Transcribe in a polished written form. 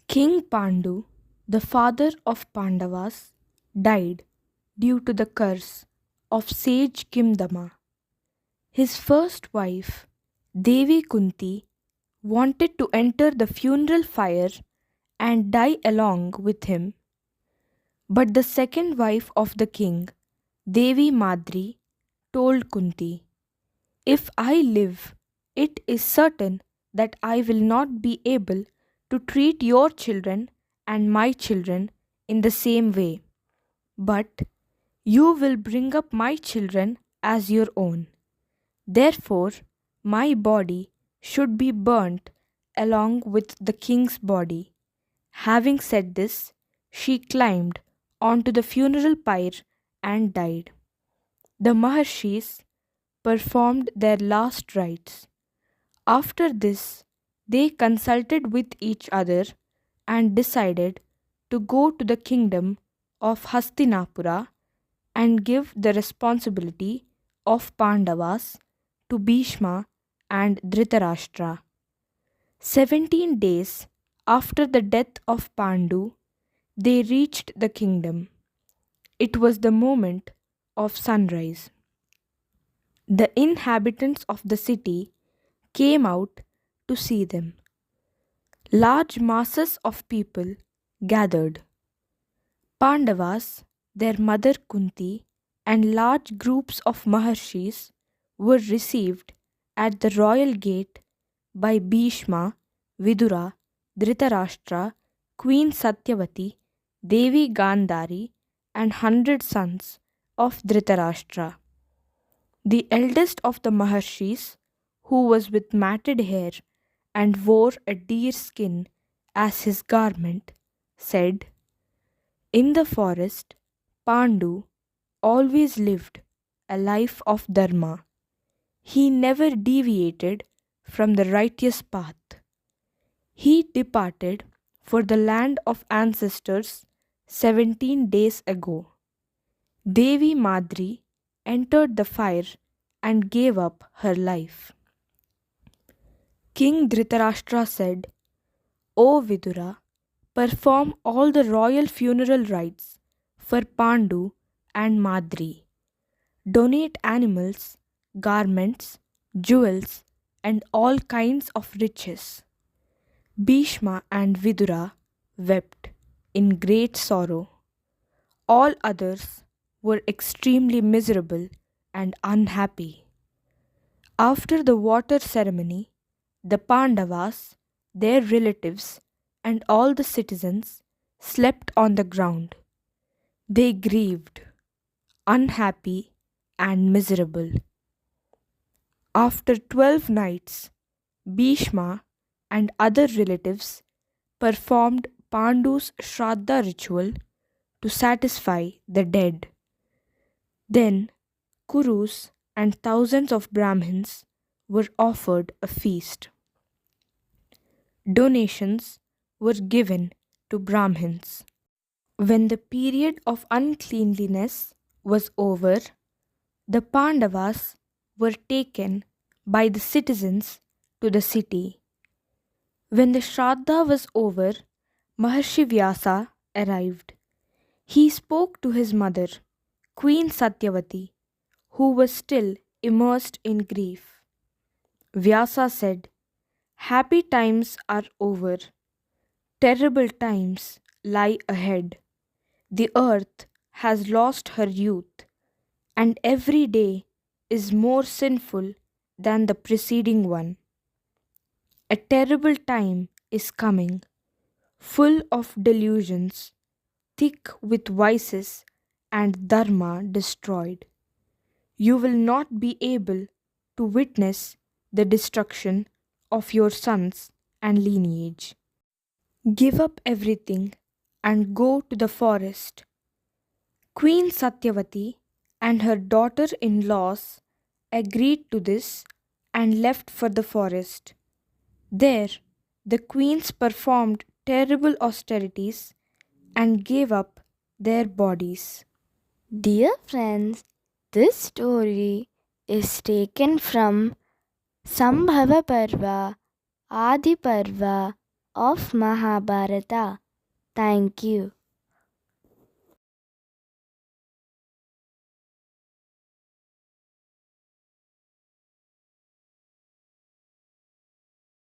King Pandu, the father of Pandavas, died due to the curse of sage Kimdama. His first wife, Devi Kunti, wanted to enter the funeral fire and die along with him. But the second wife of the king, Devi Madri, told Kunti, "If I live, it is certain that I will not be able to treat your children and my children in the same way. But you will bring up my children as your own. Therefore, my body should be burnt along with the king's body." Having said this, she climbed onto the funeral pyre and died. The Maharshis performed their last rites. After this, they consulted with each other and decided to go to the kingdom of Hastinapura and give the responsibility of Pandavas to Bhishma and Dhritarashtra. 17 days after the death of Pandu, they reached the kingdom. It was the moment of sunrise. The inhabitants of the city came out to see them. Large masses of people gathered. Pandavas, their mother Kunti, and large groups of Maharshis were received at the royal gate by Bhishma, Vidura, Dhritarashtra, Queen Satyavati, Devi Gandhari, and 100 sons of Dhritarashtra. The eldest of the Maharshis, who was with matted hair and wore a deer skin as his garment, said, "In the forest, Pandu always lived a life of dharma. He never deviated from the righteous path. He departed for the land of ancestors 17 days ago. Devi Madri entered the fire and gave up her life." King Dhritarashtra said, "O Vidura, perform all the royal funeral rites for Pandu and Madri. Donate animals, garments, jewels, and all kinds of riches." Bhishma and Vidura wept in great sorrow. All others were extremely miserable and unhappy. After the water ceremony, the Pandavas, their relatives, and all the citizens slept on the ground. They grieved, unhappy, and miserable. After 12 nights, Bhishma and other relatives performed Pandu's Shraddha ritual to satisfy the dead. Then Kurus and thousands of Brahmins were offered a feast. Donations were given to Brahmins. When the period of uncleanliness was over, the Pandavas were taken by the citizens to the city. When the Shraddha was over, Maharshi Vyasa arrived. He spoke to his mother, Queen Satyavati, who was still immersed in grief. Vyasa said, "Happy times are over. Terrible times lie ahead. The earth has lost her youth, and every day is more sinful than the preceding one. A terrible time is coming, full of delusions, thick with vices, and dharma destroyed. You will not be able to witness the destruction of your sons and lineage. Give up everything and go to the forest." Queen Satyavati and her daughter-in-laws agreed to this and left for the forest. There, the queens performed terrible austerities and gave up their bodies. Dear friends, this story is taken from Sambhava Parva, Adi Parva of Mahabharata. Thank you.